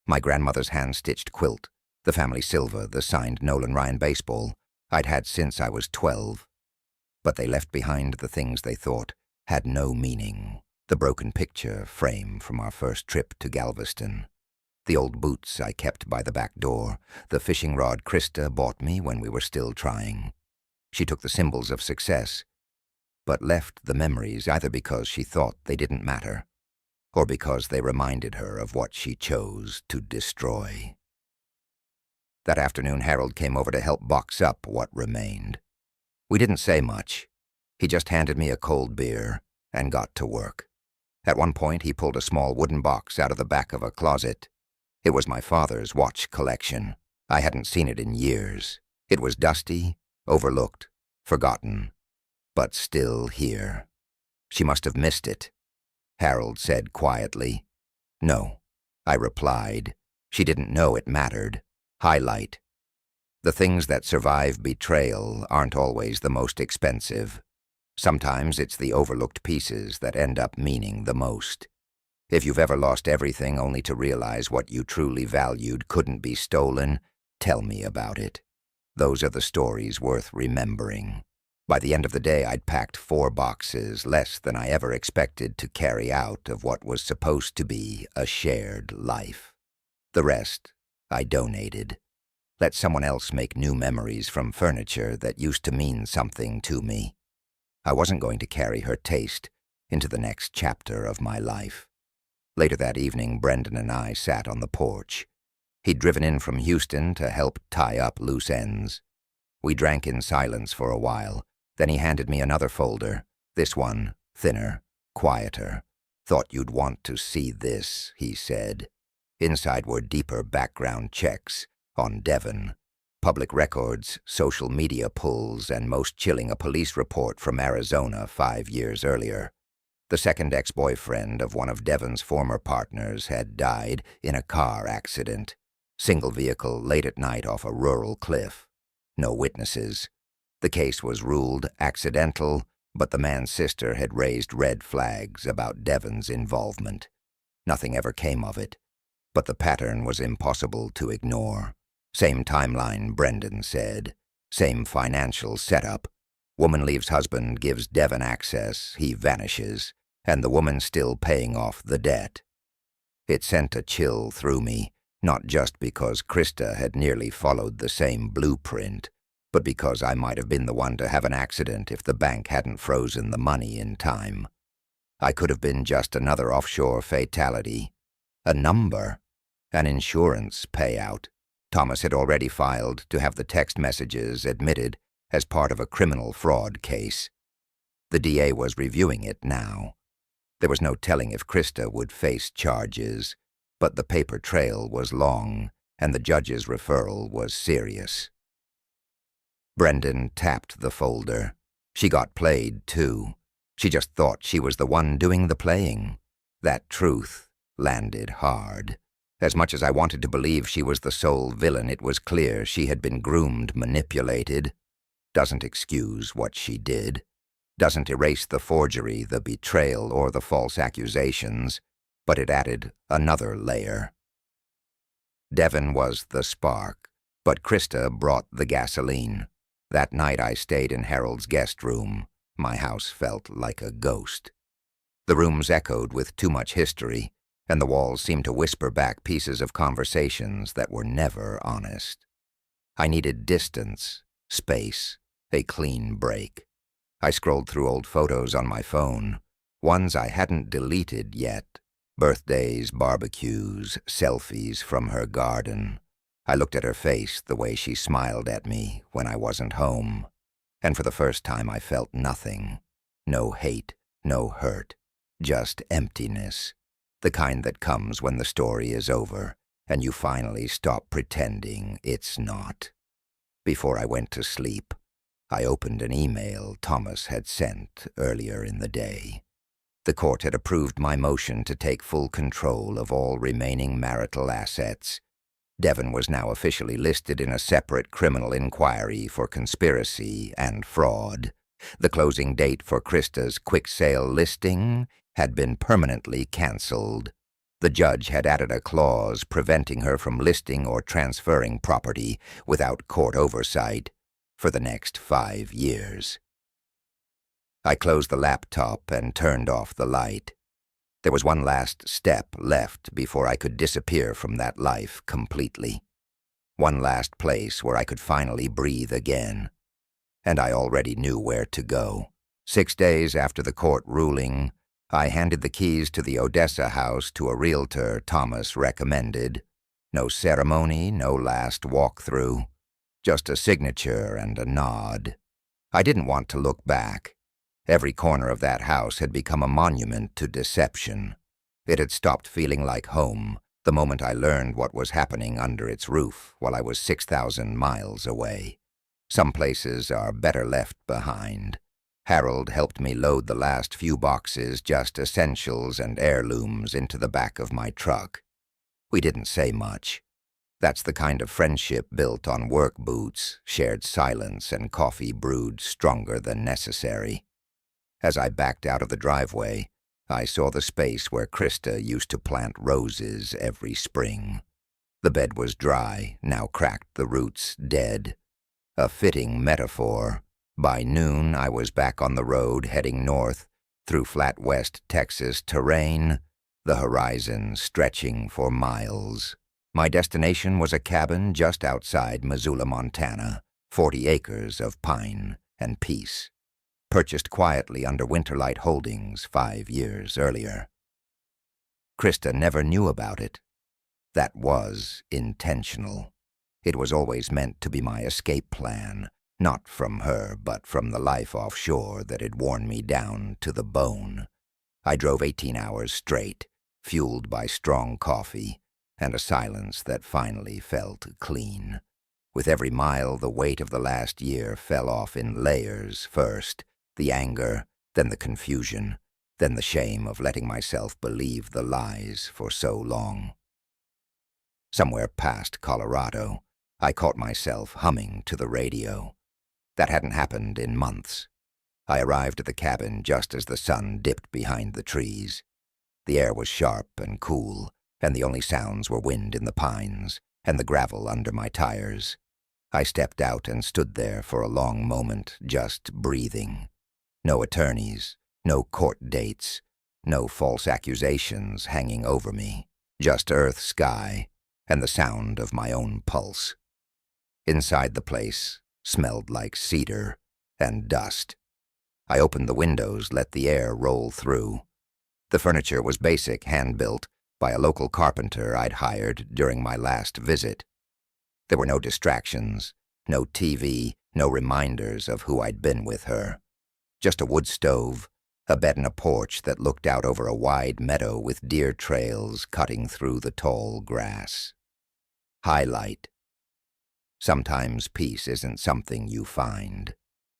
My grandmother's hand-stitched quilt, the family silver, the signed Nolan Ryan baseball I'd had since I was 12. But they left behind the things they thought had no meaning. The broken picture frame from our first trip to Galveston. The old boots I kept by the back door. The fishing rod Krista bought me when we were still trying. She took the symbols of success, but left the memories either because she thought they didn't matter, or because they reminded her of what she chose to destroy. That afternoon, Harold came over to help box up what remained. We didn't say much. He just handed me a cold beer and got to work. At one point, he pulled a small wooden box out of the back of a closet. It was my father's watch collection. I hadn't seen it in years. It was dusty, overlooked, forgotten, but still here. She must have missed it, Harold said quietly. No, I replied. She didn't know it mattered. Highlight. The things that survive betrayal aren't always the most expensive. Sometimes it's the overlooked pieces that end up meaning the most. If you've ever lost everything only to realize what you truly valued couldn't be stolen, tell me about it. Those are the stories worth remembering. By the end of the day, I'd packed 4 boxes, less than I ever expected to carry out of what was supposed to be a shared life. The rest, I donated. Let someone else make new memories from furniture that used to mean something to me. I wasn't going to carry her taste into the next chapter of my life. Later that evening, Brendan and I sat on the porch. He'd driven in from Houston to help tie up loose ends. We drank in silence for a while. Then he handed me another folder. This one, thinner, quieter. Thought you'd want to see this, he said. Inside were deeper background checks on Devon. Public records, social media pulls, and most chilling, a police report from Arizona 5 years earlier. The second ex-boyfriend of one of Devon's former partners had died in a car accident. Single vehicle late at night off a rural cliff. No witnesses. The case was ruled accidental, but the man's sister had raised red flags about Devon's involvement. Nothing ever came of it, but the pattern was impossible to ignore. Same timeline, Brendan said. Same financial setup. Woman leaves husband, gives Devon access, he vanishes, and the woman still paying off the debt. It sent a chill through me, not just because Krista had nearly followed the same blueprint, but because I might have been the one to have an accident if the bank hadn't frozen the money in time. I could have been just another offshore fatality. A number. An insurance payout. Thomas had already filed to have the text messages admitted as part of a criminal fraud case. The DA was reviewing it now. There was no telling if Krista would face charges, but the paper trail was long, and the judge's referral was serious. Brendan tapped the folder. She got played, too. She just thought she was the one doing the playing. That truth landed hard. As much as I wanted to believe she was the sole villain, it was clear she had been groomed, manipulated. Doesn't excuse what she did. Doesn't erase the forgery, the betrayal, or the false accusations, but it added another layer. Devon was the spark, but Krista brought the gasoline. That night I stayed in Harold's guest room. My house felt like a ghost. The rooms echoed with too much history, and the walls seemed to whisper back pieces of conversations that were never honest. I needed distance, space, a clean break. I scrolled through old photos on my phone, ones I hadn't deleted yet. Birthdays, barbecues, selfies from her garden. I looked at her face, the way she smiled at me when I wasn't home, and for the first time I felt nothing. No hate, no hurt, just emptiness. The kind that comes when the story is over, and you finally stop pretending it's not. Before I went to sleep, I opened an email Thomas had sent earlier in the day. The court had approved my motion to take full control of all remaining marital assets. Devon was now officially listed in a separate criminal inquiry for conspiracy and fraud. The closing date for Krista's quick sale listing had been permanently canceled. The judge had added a clause preventing her from listing or transferring property without court oversight for the next 5 years. I closed the laptop and turned off the light. There was one last step left before I could disappear from that life completely. One last place where I could finally breathe again. And I already knew where to go. 6 days after the court ruling, I handed the keys to the Odessa house to a realtor Thomas recommended. No ceremony, no last walkthrough. Just a signature and a nod. I didn't want to look back. Every corner of that house had become a monument to deception. It had stopped feeling like home The moment I learned what was happening under its roof while I was 6,000 miles away. Some places are better left behind. Harold helped me load the last few boxes, just essentials and heirlooms, into the back of my truck. We didn't say much. That's the kind of friendship built on work boots, shared silence, and coffee brewed stronger than necessary. As I backed out of the driveway, I saw the space where Krista used to plant roses every spring. The bed was dry, now cracked, the roots dead. A fitting metaphor. By noon, I was back on the road, heading north, through flat West Texas terrain, the horizon stretching for miles. My destination was a cabin just outside Missoula, Montana, 40 acres of pine and peace, purchased quietly under Winterlight Holdings 5 years earlier. Krista never knew about it. That was intentional. It was always meant to be my escape plan, not from her, but from the life offshore that had worn me down to the bone. I drove 18 hours straight, fueled by strong coffee and a silence that finally felt clean. With every mile, the weight of the last year fell off in layers. First, the anger, then the confusion, then the shame of letting myself believe the lies for so long. Somewhere past Colorado, I caught myself humming to the radio. That hadn't happened in months. I arrived at the cabin just as the sun dipped behind the trees. The air was sharp and cool, and the only sounds were wind in the pines and the gravel under my tires. I stepped out and stood there for a long moment, just breathing. No attorneys, no court dates, no false accusations hanging over me, just earth, sky, and the sound of my own pulse. Inside the place smelled like cedar and dust. I opened the windows, let the air roll through. The furniture was basic, hand-built by a local carpenter I'd hired during my last visit. There were no distractions, no TV, no reminders of who I'd been with her. Just a wood stove, a bed and a porch that looked out over a wide meadow with deer trails cutting through the tall grass. Highlight. Sometimes peace isn't something you find.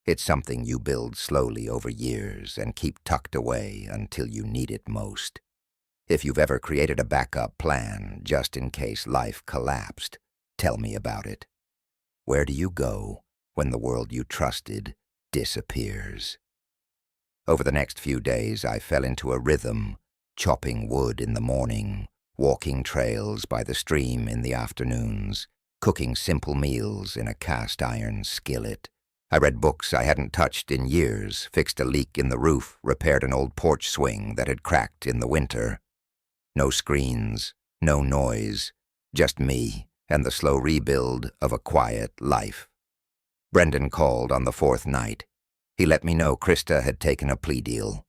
It's something you build slowly over years and keep tucked away until you need it most. If you've ever created a backup plan just in case life collapsed, tell me about it. Where do you go when the world you trusted disappears? Over the next few days, I fell into a rhythm, chopping wood in the morning, walking trails by the stream in the afternoons, cooking simple meals in a cast-iron skillet. I read books I hadn't touched in years, fixed a leak in the roof, repaired an old porch swing that had cracked in the winter. No screens, no noise, just me and the slow rebuild of a quiet life. Brendan called on the 4th night. He let me know Krista had taken a plea deal.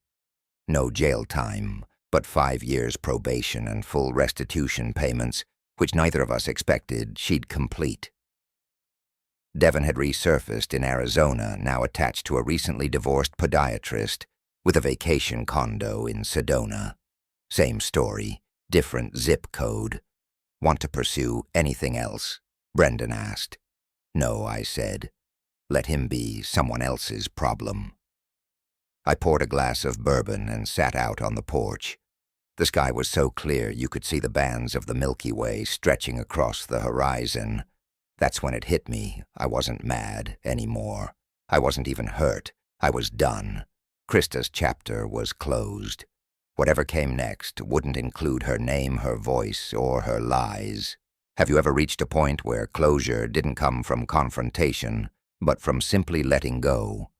No jail time, but 5 years probation and full restitution payments, which neither of us expected she'd complete. Devon had resurfaced in Arizona, now attached to a recently divorced podiatrist with a vacation condo in Sedona. Same story, different zip code. Want to pursue anything else? Brendan asked. No, I said. Let him be someone else's problem. I poured a glass of bourbon and sat out on the porch. The sky was so clear you could see the bands of the Milky Way stretching across the horizon. That's when it hit me. I wasn't mad anymore. I wasn't even hurt. I was done. Krista's chapter was closed. Whatever came next wouldn't include her name, her voice, or her lies. Have you ever reached a point where closure didn't come from confrontation, but from simply letting go?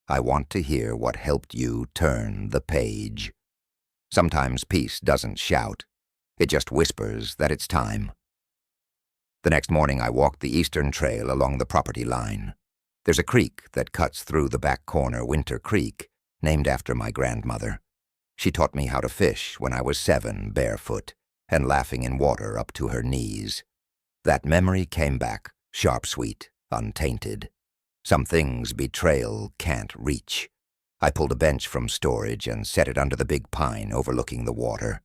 I want to hear what helped you turn the page. Sometimes peace doesn't shout. It just whispers that it's time. The next morning I walked the eastern trail along the property line. There's a creek that cuts through the back corner, Winter Creek, named after my grandmother. She taught me how to fish when I was 7, barefoot, and laughing in water up to her knees. That memory came back, sharp sweet, untainted. Some things betrayal can't reach. I pulled a bench from storage and set it under the big pine overlooking the water.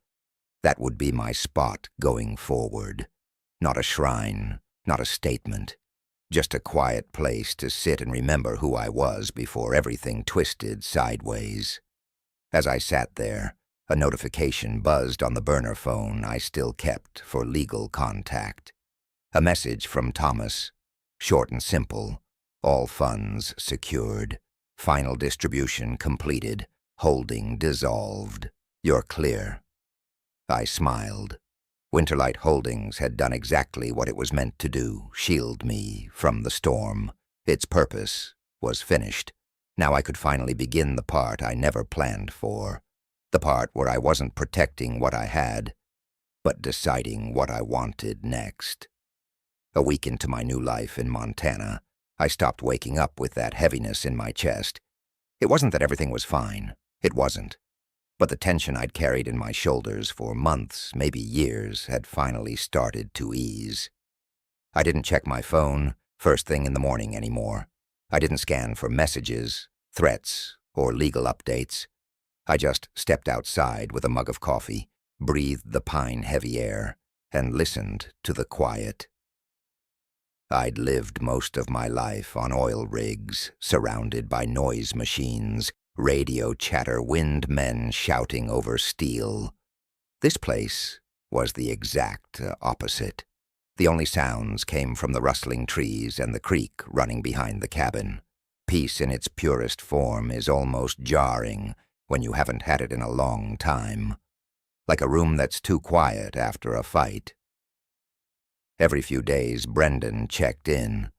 That would be my spot going forward. Not a shrine, not a statement. Just a quiet place to sit and remember who I was before everything twisted sideways. As I sat there, a notification buzzed on the burner phone I still kept for legal contact. A message from Thomas, short and simple, all funds secured, final distribution completed, holding dissolved. You're clear. I smiled. Winterlight Holdings had done exactly what it was meant to do, shield me from the storm. Its purpose was finished. Now I could finally begin the part I never planned for, the part where I wasn't protecting what I had, but deciding what I wanted next. A week into my new life in Montana, I stopped waking up with that heaviness in my chest. It wasn't that everything was fine. It wasn't. But the tension I'd carried in my shoulders for months, maybe years, had finally started to ease. I didn't check my phone first thing in the morning anymore. I didn't scan for messages, threats, or legal updates. I just stepped outside with a mug of coffee, breathed the pine-heavy air, and listened to the quiet. I'd lived most of my life on oil rigs, surrounded by noise machines, radio chatter, wind men shouting over steel. This place was the exact opposite. The only sounds came from the rustling trees and the creek running behind the cabin. Peace in its purest form is almost jarring when you haven't had it in a long time. Like a room that's too quiet after a fight. Every few days, Brendan checked in.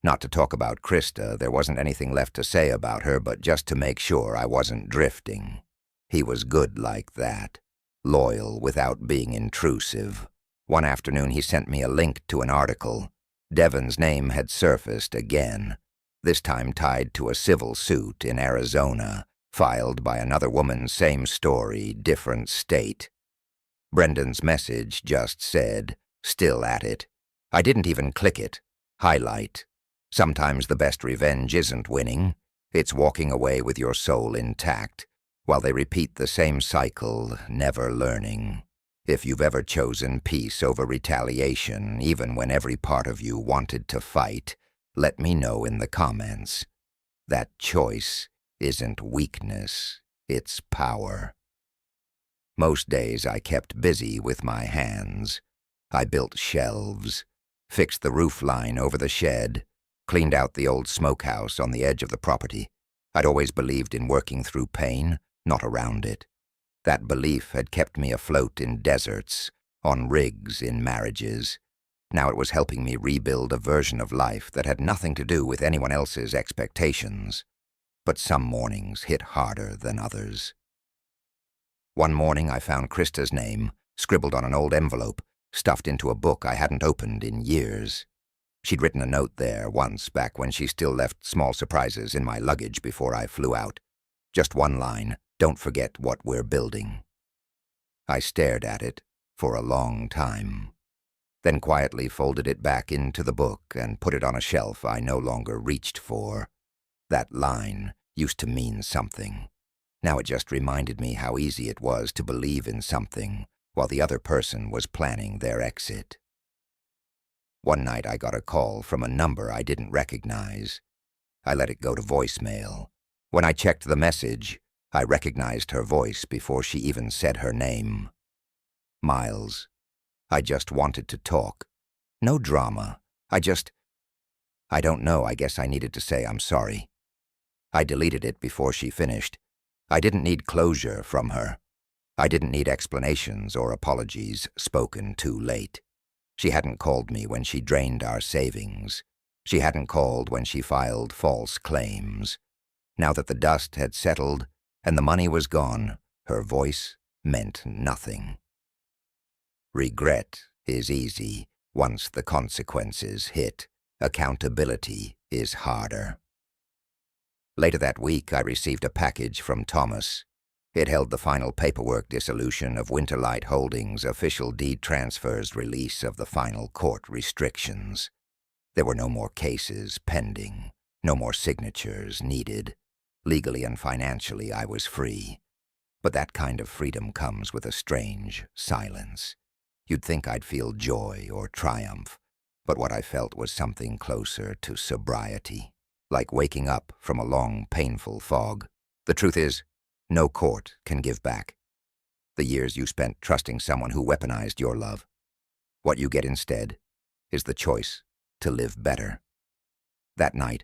Not to talk about Krista, there wasn't anything left to say about her, but just to make sure I wasn't drifting. He was good like that, loyal without being intrusive. One afternoon he sent me a link to an article. Devon's name had surfaced again, this time tied to a civil suit in Arizona, filed by another woman, same story, different state. Brendan's message just said, "Still at it." I didn't even click it. Highlight. Sometimes the best revenge isn't winning. It's walking away with your soul intact, while they repeat the same cycle, never learning. If you've ever chosen peace over retaliation, even when every part of you wanted to fight, let me know in the comments. That choice isn't weakness, it's power. Most days I kept busy with my hands. I built shelves, fixed the roof line over the shed, cleaned out the old smokehouse on the edge of the property. I'd always believed in working through pain, not around it. That belief had kept me afloat in deserts, on rigs in marriages. Now it was helping me rebuild a version of life that had nothing to do with anyone else's expectations. But some mornings hit harder than others. One morning I found Krista's name, scribbled on an old envelope, stuffed into a book I hadn't opened in years. She'd written a note there once, back when she still left small surprises in my luggage before I flew out. Just one line, "Don't forget what we're building." I stared at it for a long time, then quietly folded it back into the book and put it on a shelf I no longer reached for. That line used to mean something. Now it just reminded me how easy it was to believe in something while the other person was planning their exit. One night I got a call from a number I didn't recognize. I let it go to voicemail. When I checked the message, I recognized her voice before she even said her name. Miles. I just wanted to talk. No drama. I don't know, I guess I needed to say I'm sorry. I deleted it before she finished. I didn't need closure from her. I didn't need explanations or apologies spoken too late. She hadn't called me when she drained our savings. She hadn't called when she filed false claims. Now that the dust had settled and the money was gone, her voice meant nothing. Regret is easy once the consequences hit. Accountability is harder. Later that week, I received a package from Thomas. It held the final paperwork dissolution of Winterlight Holdings' official deed transfer's release of the final court restrictions. There were no more cases pending, no more signatures needed. Legally and financially, I was free. But that kind of freedom comes with a strange silence. You'd think I'd feel joy or triumph, but what I felt was something closer to sobriety, like waking up from a long, painful fog. The truth is, no court can give back the years you spent trusting someone who weaponized your love. What you get instead is the choice to live better. That night,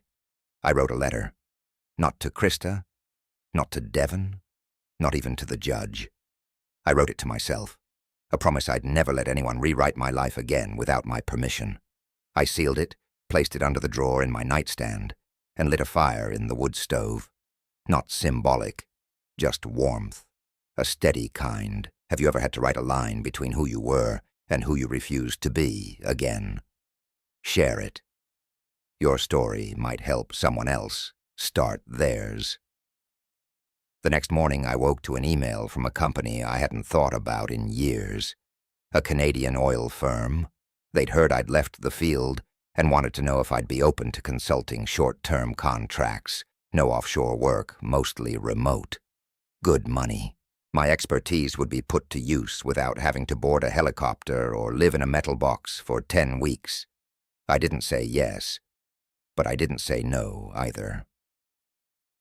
I wrote a letter, not to Krista, not to Devon, not even to the judge. I wrote it to myself, a promise I'd never let anyone rewrite my life again without my permission. I sealed it, placed it under the drawer in my nightstand, and lit a fire in the wood stove. Not symbolic, just warmth, a steady kind. Have you ever had to write a line between who you were and who you refused to be again? Share it. Your story might help someone else start theirs. The next morning, I woke to an email from a company I hadn't thought about in years. A Canadian oil firm. They'd heard I'd left the field and wanted to know if I'd be open to consulting short-term contracts. No offshore work, mostly remote. Good money. My expertise would be put to use without having to board a helicopter or live in a metal box for 10 weeks. I didn't say yes, but I didn't say no either.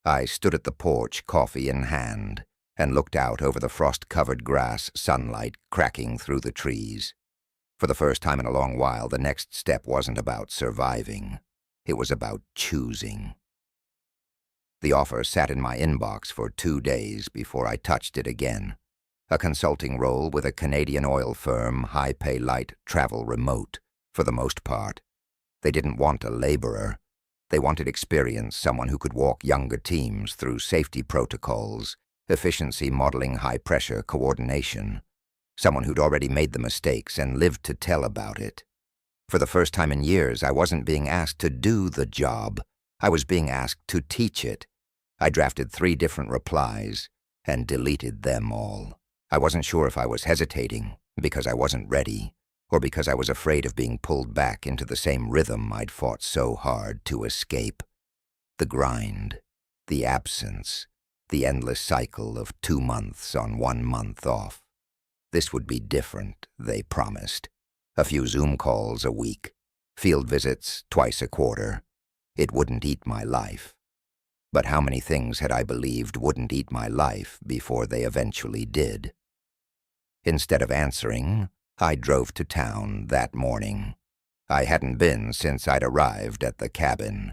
I stood at the porch, coffee in hand, and looked out over the frost-covered grass, sunlight cracking through the trees. For the first time in a long while, the next step wasn't about surviving. It was about choosing. The offer sat in my inbox for 2 days before I touched it again. A consulting role with a Canadian oil firm, high-pay, light, travel remote, for the most part. They didn't want a laborer. They wanted experience, someone who could walk younger teams through safety protocols, efficiency modeling, high-pressure coordination. Someone who'd already made the mistakes and lived to tell about it. For the first time in years, I wasn't being asked to do the job. I was being asked to teach it. I drafted 3 different replies and deleted them all. I wasn't sure if I was hesitating because I wasn't ready, or because I was afraid of being pulled back into the same rhythm I'd fought so hard to escape. The grind, the absence, the endless cycle of 2 months on 1 month off. This would be different, they promised. A few Zoom calls a week, field visits twice a quarter. It wouldn't eat my life. But how many things had I believed wouldn't eat my life before they eventually did? Instead of answering, I drove to town that morning. I hadn't been since I'd arrived at the cabin.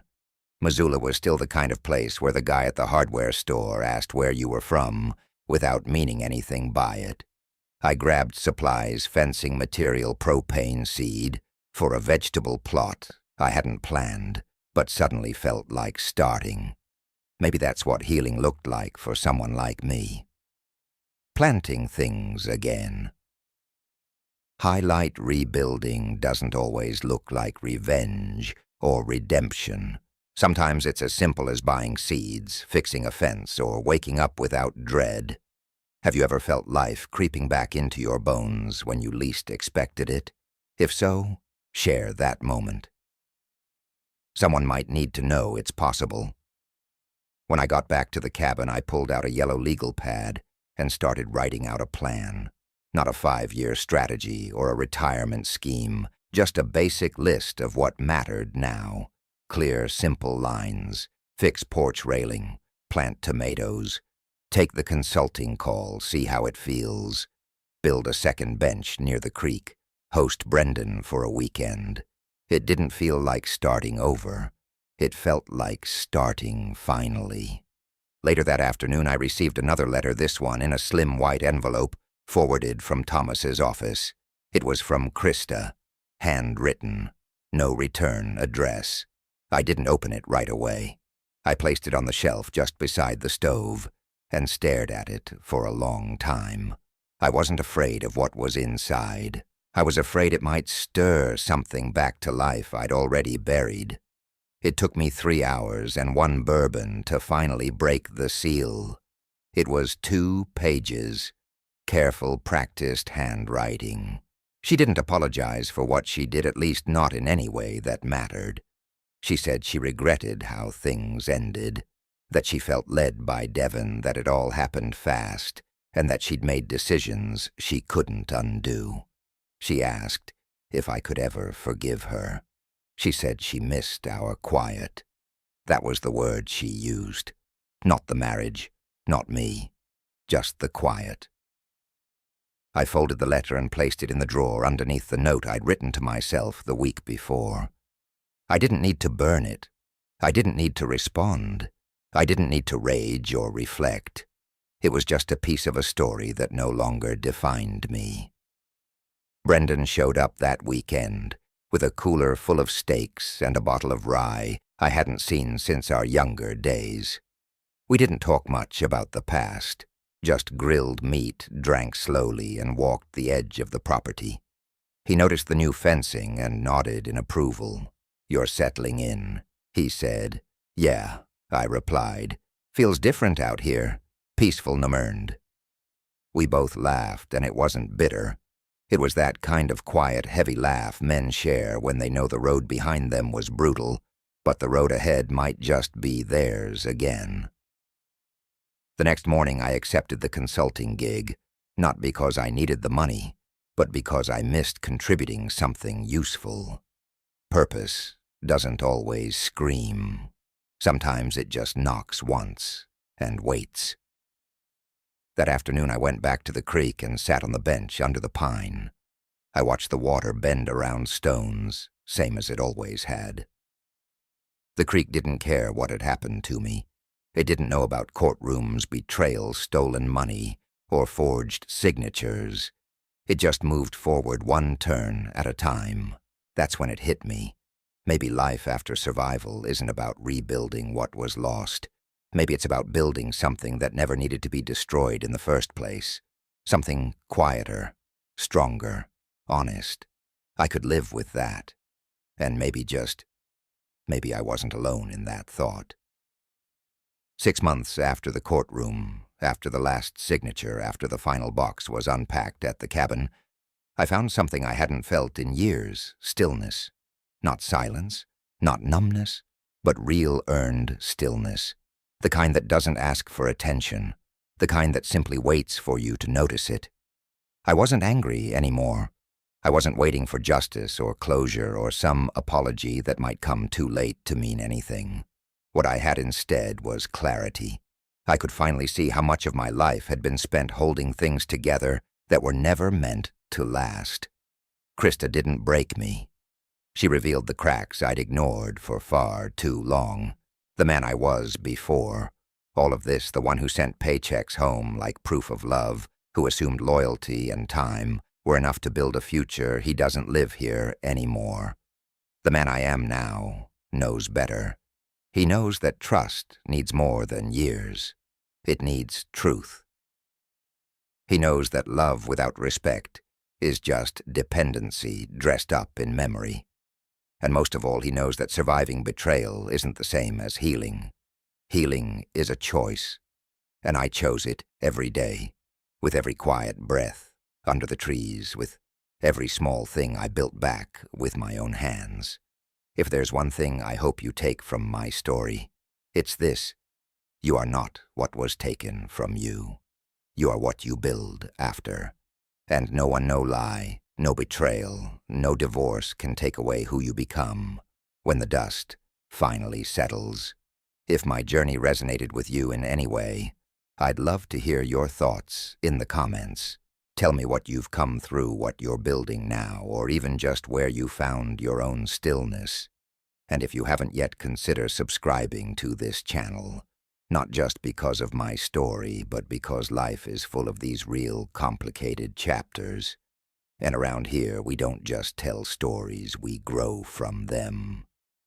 Missoula was still the kind of place where the guy at the hardware store asked where you were from without meaning anything by it. I grabbed supplies, fencing material, propane seed, for a vegetable plot I hadn't planned, but suddenly felt like starting. Maybe that's what healing looked like for someone like me. Planting things again. Highlight rebuilding doesn't always look like revenge or redemption. Sometimes it's as simple as buying seeds, fixing a fence, or waking up without dread. Have you ever felt life creeping back into your bones when you least expected it? If so, share that moment. Someone might need to know it's possible. When I got back to the cabin, I pulled out a yellow legal pad and started writing out a plan. Not a 5-year strategy or a retirement scheme, just a basic list of what mattered now. Clear, simple lines. Fix porch railing. Plant tomatoes. Take the consulting call, see how it feels. Build a second bench near the creek. Host Brendan for a weekend. It didn't feel like starting over. It felt like starting finally. Later that afternoon, I received another letter, this one in a slim white envelope, forwarded from Thomas's office. It was from Krista, handwritten, no return address. I didn't open it right away. I placed it on the shelf just beside the stove and stared at it for a long time. I wasn't afraid of what was inside. I was afraid it might stir something back to life I'd already buried. It took me 3 hours and 1 bourbon to finally break the seal. It was 2 pages. Careful, practiced handwriting. She didn't apologize for what she did, at least not in any way that mattered. She said she regretted how things ended, that she felt led by Devon, that it all happened fast, and that she'd made decisions she couldn't undo. She asked if I could ever forgive her. She said she missed our quiet. That was the word she used. Not the marriage, not me, just the quiet. I folded the letter and placed it in the drawer underneath the note I'd written to myself the week before. I didn't need to burn it. I didn't need to respond. I didn't need to rage or reflect. It was just a piece of a story that no longer defined me. Brendan showed up that weekend with a cooler full of steaks and a bottle of rye I hadn't seen since our younger days. We didn't talk much about the past, just grilled meat, drank slowly, and walked the edge of the property. He noticed the new fencing and nodded in approval. "You're settling in," he said. "Yeah," I replied. "Feels different out here. Peaceful, Namurned." We both laughed, and it wasn't bitter. It was that kind of quiet, heavy laugh men share when they know the road behind them was brutal, but the road ahead might just be theirs again. The next morning I accepted the consulting gig, not because I needed the money, but because I missed contributing something useful. Purpose doesn't always scream. Sometimes it just knocks once and waits. That afternoon I went back to the creek and sat on the bench under the pine. I watched the water bend around stones, same as it always had. The creek didn't care what had happened to me. It didn't know about courtrooms, betrayal, stolen money, or forged signatures. It just moved forward one turn at a time. That's when it hit me. Maybe life after survival isn't about rebuilding what was lost. Maybe it's about building something that never needed to be destroyed in the first place. Something quieter, stronger, honest. I could live with that. And maybe I wasn't alone in that thought. 6 months after the courtroom, after the last signature, after the final box was unpacked at the cabin, I found something I hadn't felt in years: stillness. Not silence, not numbness, but real earned stillness. The kind that doesn't ask for attention, the kind that simply waits for you to notice it. I wasn't angry anymore. I wasn't waiting for justice or closure or some apology that might come too late to mean anything. What I had instead was clarity. I could finally see how much of my life had been spent holding things together that were never meant to last. Krista didn't break me. She revealed the cracks I'd ignored for far too long. The man I was before. All of this, the one who sent paychecks home like proof of love, who assumed loyalty and time, were enough to build a future. He doesn't live here anymore. The man I am now knows better. He knows that trust needs more than years. It needs truth. He knows that love without respect is just dependency dressed up in memory. And most of all, he knows that surviving betrayal isn't the same as healing. Healing is a choice, and I chose it every day, with every quiet breath, under the trees, with every small thing I built back with my own hands. If there's one thing I hope you take from my story, it's this: you are not what was taken from you. You are what you build after. And no one, no lie, no betrayal, no divorce can take away who you become when the dust finally settles. If my journey resonated with you in any way, I'd love to hear your thoughts in the comments. Tell me what you've come through, what you're building now, or even just where you found your own stillness. And if you haven't yet, consider subscribing to this channel, not just because of my story, but because life is full of these real, complicated chapters. And around here, we don't just tell stories, we grow from them.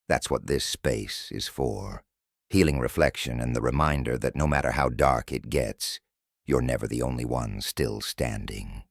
That's what this space is for. Healing reflection and the reminder that no matter how dark it gets, you're never the only one still standing.